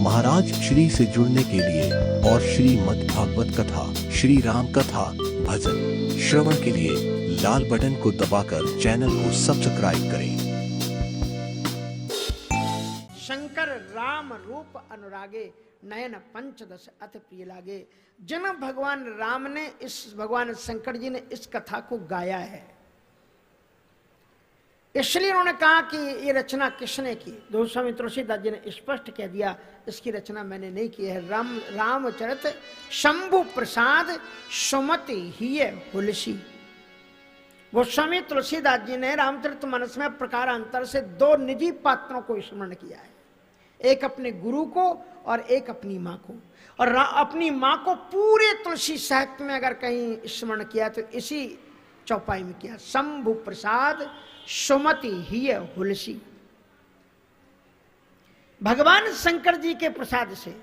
महाराज श्री से जुड़ने के लिए और श्रीमद् भागवत कथा, श्री राम कथा, भजन श्रवण के लिए लाल बटन को दबाकर चैनल को सब्सक्राइब करें। शंकर राम रूप अनुरागे, नयन पंचदश अति प्रिय लागे। जिन भगवान राम ने भगवान शंकर जी ने इस कथा को गाया है, इसलिए उन्होंने कहा कि ये रचना किसने की। गोस्वामी तुलसीदास जी ने स्पष्ट कह दिया, इसकी रचना मैंने नहीं की है। रामचरित शंभु प्रसाद सुमति हिय हुलसी। गोस्वामी तुलसीदास जी ने रामचरितमानस में प्रकारांतर से दो निजी पात्रों को स्मरण किया है, एक अपने गुरु को और एक अपनी माँ को। और अपनी माँ को पूरे तुलसी साहित्य में अगर कहीं स्मरण किया तो इसी चौपाई में किया, शंभु प्रसाद सुमति हिय हुलसी। भगवान शंकर जी के प्रसाद से,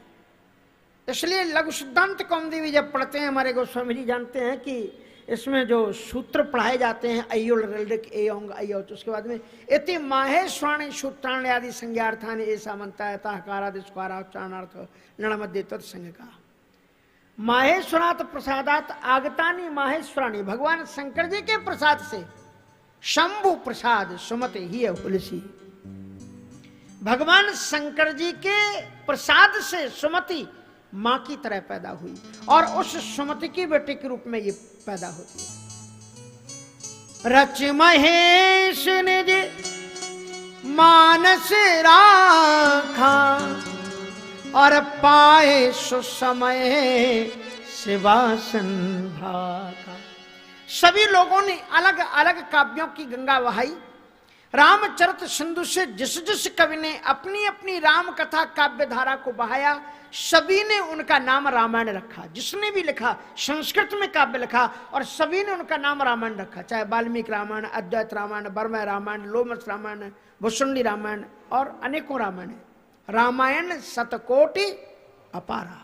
इसलिए लघु सिद्धांत कौमुदी भी जब पढ़ते हैं, हमारे गोस्वामी जी जानते हैं कि इसमें जो सूत्र पढ़ाए जाते हैं अयोल रल्डिक एयोंग अयोच, उसके बाद में इति माहेश्वाणी सूत्राण्य आदि संज्ञार्थानि ऐसा मनता है ताहकारादि स्कारा उच्चारणार्थ नणमध्य तत्संग का। माहेश्वरात प्रसादात आगतानी माहेश्वराणी, भगवान शंकर जी के प्रसाद से शंभु प्रसाद सुमति हिय हुलसी। भगवान शंकर जी के प्रसाद से सुमति मां की तरह पैदा हुई और उस सुमति की बेटी के रूप में ये पैदा होती है। रच महेश निज मानस राखा और पाए सुसमय शिवासन भाका। सभी लोगों ने अलग अलग काव्यों की गंगा बहाई। रामचरित सिंधु से जिस जिस कवि ने अपनी अपनी राम कथा काव्य धारा को बहाया, सभी ने उनका नाम रामायण रखा। जिसने भी लिखा संस्कृत में काव्य लिखा और सभी ने उनका नाम रामायण रखा, चाहे वाल्मीकि रामायण, अद्वैत रामायण, वर्मय रामायण, लोमस रामायण, भुसुंडी रामायण और अनेकों रामायण। रामायण शतकोटि अपारा,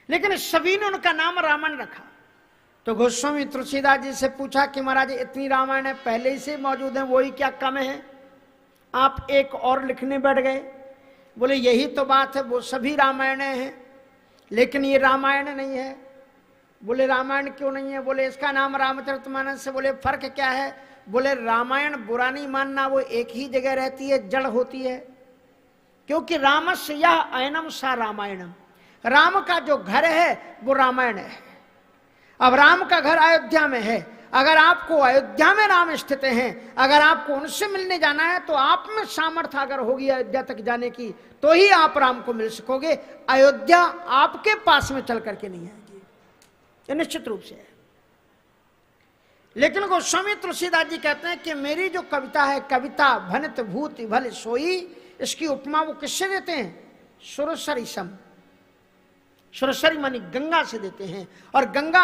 लेकिन सभी ने उनका नाम रामायण रखा। तो गोस्वामी तुलसीदास जी से पूछा कि महाराज इतनी रामायण है पहले ही से मौजूद है, वही क्या कम है, आप एक और लिखने बैठ गए। बोले यही तो बात है, वो सभी रामायण हैं लेकिन ये रामायण नहीं है। बोले रामायण क्यों नहीं है? बोले इसका नाम रामचरितमानस है। बोले फर्क क्या है? बोले रामायण बुरा नहीं मानना, वो एक ही जगह रहती है, जड़ होती है। क्योंकि रामस्य यह अयनम सा रामायणम, राम का जो घर है वो रामायण है। अब राम का घर अयोध्या में है, अगर आपको अयोध्या में राम स्थित हैं, अगर आपको उनसे मिलने जाना है तो आप में सामर्थ्य अगर होगी अयोध्या तक जाने की तो ही आप राम को मिल सकोगे। अयोध्या आपके पास में चल करके नहीं आएगी, ये निश्चित रूप से है। लेकिन गोस्वामी तुलसीदास जी कहते हैं कि मेरी जो कविता है, कविता भनित भूति भल सोई, इसकी उपमा वो किससे देते हैं? सुरसरी सम। सुरसरी मानी गंगा से देते हैं। और गंगा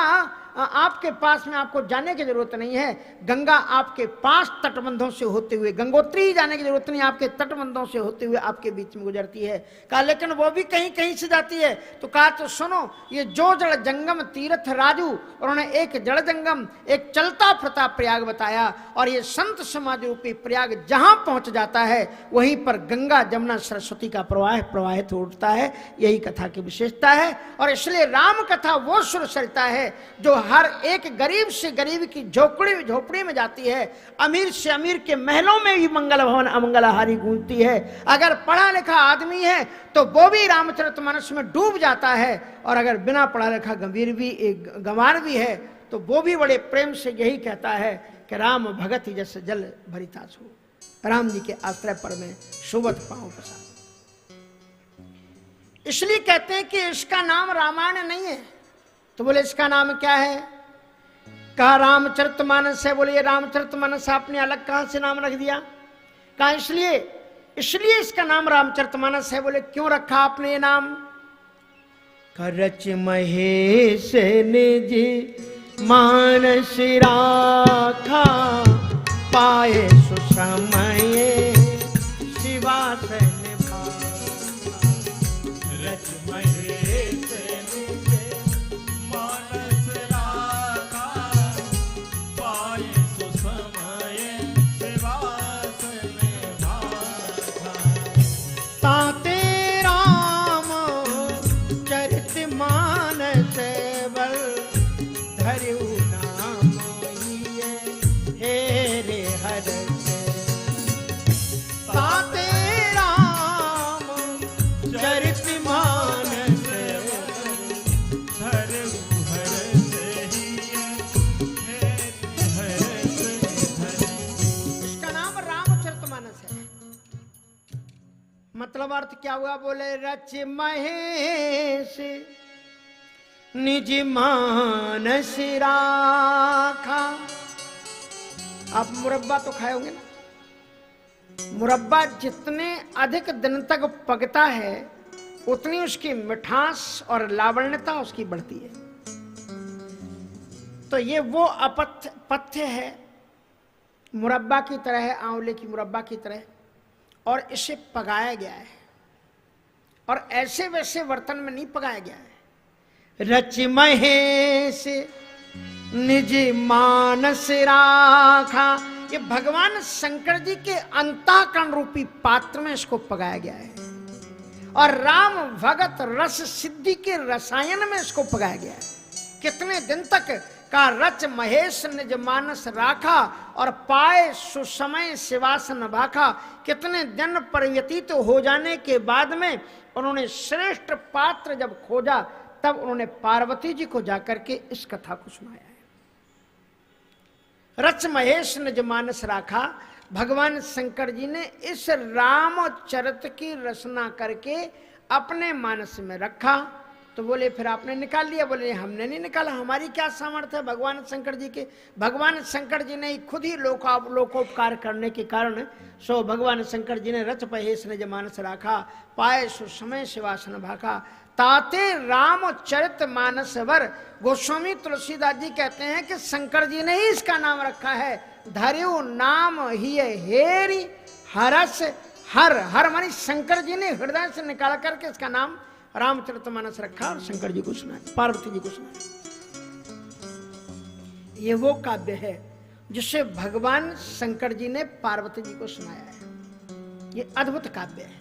आपके पास में, आपको जाने की जरूरत नहीं है, गंगा आपके पास तटबंधों से होते हुए, गंगोत्री ही जाने की जरूरत नहीं, आपके तटबंधों से होते हुए आपके बीच में गुजरती है। कहा लेकिन वो भी कहीं कहीं से जाती है। तो कहा तो सुनो, ये जो जड़ जंगम तीर्थ राजू, उन्होंने एक जड़ जंगम, एक चलता फिरता प्रयाग बताया। और ये संत समाज रूपी प्रयाग जहां पहुंच जाता है वहीं पर गंगा जमुना सरस्वती का प्रवाह प्रवाहित उठता है। यही कथा की विशेषता है। और इसलिए राम कथा वो सुरसरिता है जो हर एक गरीब से गरीब की झोपड़ी में जाती है, अमीर से अमीर के महलों में भी मंगल भवन अमंगलहारी गूंजती है। अगर पढ़ा लिखा आदमी है तो वो भी रामचरितमानस में डूब जाता है, और अगर बिना पढ़ा लिखा गंवार भी है तो वो भी बड़े प्रेम से यही कहता है कि राम भगत ही जैसे जल भरिता सो, राम जी के आश्रय पर में सुबत पाऊं प्रसाद। इसलिए कहते हैं कि इसका नाम रामायण नहीं है। तो बोले इसका नाम क्या है? कहा रामचरितमानस है। बोले ये रामचरितमानस आपने अलग कहां से नाम रख दिया? कहा इसलिए इसका नाम रामचरितमानस है। बोले क्यों रखा आपने ये नाम? रच महेश निज मानस राखा पाए सुसमय शिवासन। तेरा मतलब अर्थ क्या हुआ? बोले रच महेश निज मानस राखा। आप मुरब्बा तो खाए होंगे ना? मुरब्बा जितने अधिक दिन तक पकता है उतनी उसकी मिठास और लावण्यता उसकी बढ़ती है। तो ये वो पथ्य है, मुरब्बा की तरह है, आंवले की मुरब्बा की तरह, और इसे पकाया गया है और ऐसे वैसे बर्तन में नहीं पकाया गया है। रच महेश निज मानस राखा, ये भगवान शंकर जी के अंतःकरण रूपी पात्र में इसको पकाया गया है और राम भगत रस सिद्धि के रसायन में इसको पकाया गया है। कितने दिन तक का? रच महेश निज मानस राखा और पाए सुसमय शिवासन भाखा। कितने दिन परिव्यतीत हो जाने के बाद में उन्होंने श्रेष्ठ पात्र जब खोजा तब उन्होंने पार्वती जी को जाकर के इस कथा को सुनाया है। रच महेश निज मानस राखा, भगवान शंकर जी ने इस रामचरित की रचना करके अपने मानस में रखा। तो बोले फिर आपने निकाल लिया? बोले हमने नहीं निकाला, हमारी क्या सामर्थ्य है भगवान शंकर जी के। भगवान शंकर जी ने खुद ही लोकोपकार करने के कारण सो भगवान शंकर जी ने रच महेश निज मानस राखा, पाए सुसमय शिवासन भाखा, ताते रामचरित मानस वर। गोस्वामी तुलसीदास जी कहते हैं कि शंकर जी ने ही इसका नाम रखा है। धर्यु नाम ही हेरी हरस हर। हर मानी शंकर जी ने हृदय से निकाल करके इसका नाम रामचरितमानस रखा और शंकर जी को सुनाया, पार्वती जी को सुनाया। ये वो काव्य है जिसे भगवान शंकर जी ने पार्वती जी को सुनाया है। ये अद्भुत काव्य है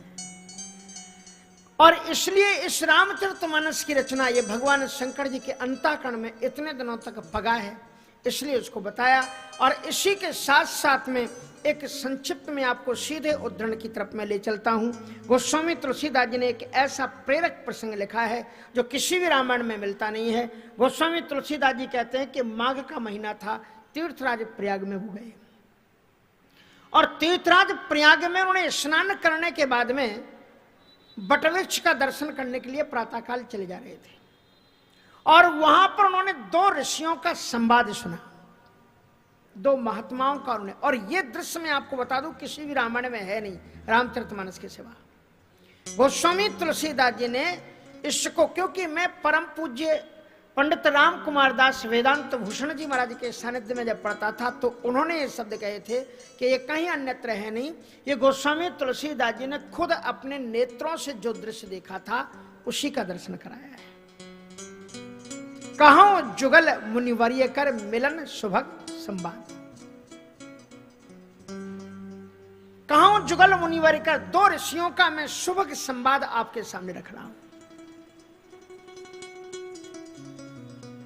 और इसलिए इस रामचरितमानस की रचना ये भगवान शंकर जी के अंतःकरण में इतने दिनों तक पगा है, इसलिए उसको बताया। और इसी के साथ साथ में एक संक्षिप्त में आपको सीधे उद्धरण की तरफ में ले चलता हूं। गोस्वामी तुलसीदास जी ने एक ऐसा प्रेरक प्रसंग लिखा है जो किसी भी रामायण में मिलता नहीं है। गोस्वामी तुलसीदास जी कहते हैं कि माघ का महीना था, तीर्थराज प्रयाग में वो गए और तीर्थराज प्रयाग में उन्होंने स्नान करने के बाद में बटवृक्ष का दर्शन करने के लिए प्रातःकाल चले जा रहे थे और वहां पर उन्होंने दो ऋषियों का संवाद सुना, दो महात्माओं का उन्होंने। और ये दृश्य मैं आपको बता दूं किसी भी रामायण में है नहीं रामचरितमानस के सिवा। गोस्वामी तुलसीदास जी ने इसको, क्योंकि मैं परम पूज्य पंडित राम कुमार दास वेदांत भूषण जी महाराज के सानिध्य में जब पढ़ता था तो उन्होंने ये शब्द कहे थे कि ये कहीं अन्यत्र है नहीं, ये गोस्वामी तुलसीदास जी ने खुद अपने नेत्रों से जो दृश्य देखा था उसी का दर्शन कराया है। कहो जुगल मुनिवर्य कर मिलन सुभग संवाद। कहो जुगल मुनिवर्य कर, दो ऋषियों का मैं सुभग संवाद आपके सामने रख रहा हूं।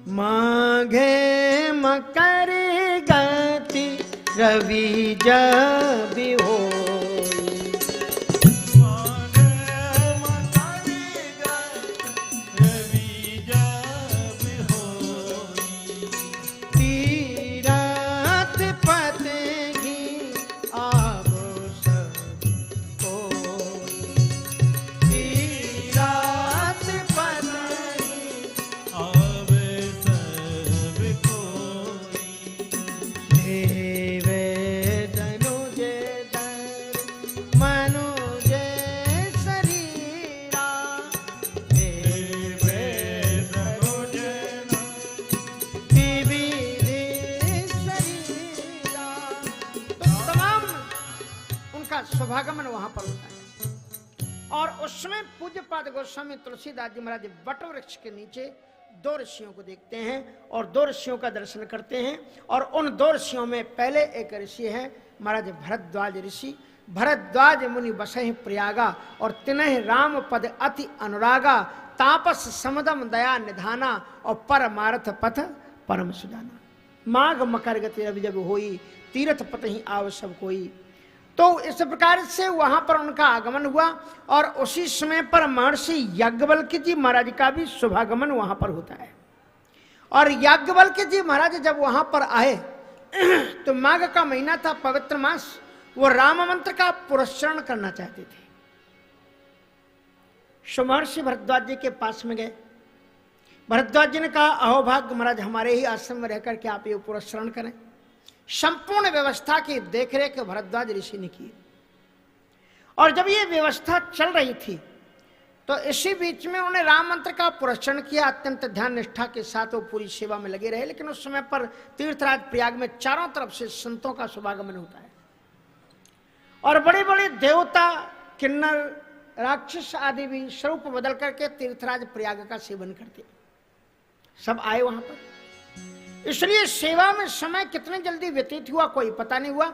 माघे मकर गति रवि जब हो, स्वागमन वहां पर होता है। और उसमें पूज्यपाद गोस्वामी तुलसीदास जी महाराज वट वृक्ष के नीचे दो ऋषियों को देखते हैं और दो ऋषियों का दर्शन करते हैं। और उन दो ऋषियों में पहले एक ऋषि है महाराज भरद्वाज ऋषि। भरद्वाज मुनि बसहि प्रयागा और तिनहि राम पद अति अनुरागा, तापस समदम दया निधाना और परमार्थ पथ परम सुजाना। माघ मकर गति रवि जब होई, तीर्थ पत ही आव सब कोई। तो इस प्रकार से वहां पर उनका आगमन हुआ और उसी समय पर महर्षि याज्ञवल्क्य जी महाराज का भी शुभागमन वहां पर होता है। और याज्ञवल्क्य जी महाराज जब वहां पर आए तो माघ का महीना था, पवित्र मास, वो राम मंत्र का पुरस्चरण करना चाहते थे। सो महर्षि भरद्वाज जी के पास में गए। भरद्वाज जी ने कहा, अहोभाग्य महाराज, हमारे ही आश्रम में रहकर के आप ये उपरश्रण करें। संपूर्ण व्यवस्था की देखरेख भरद्वाज ऋषि ने की। और जब ये व्यवस्था चल रही थी तो इसी बीच में उन्होंने राम मंत्र का पुरस्करण किया। अत्यंत ध्यान निष्ठा के साथ वो पूरी सेवा में लगे रहे। लेकिन उस समय पर तीर्थराज प्रयाग में चारों तरफ से संतों का शुभागमन होता है और बड़े बड़े देवता, किन्नर, राक्षस आदि भी स्वरूप बदल करके तीर्थराज प्रयाग का सेवन करते। सब आए वहां पर, इसलिए सेवा में समय कितने जल्दी व्यतीत हुआ कोई पता नहीं हुआ।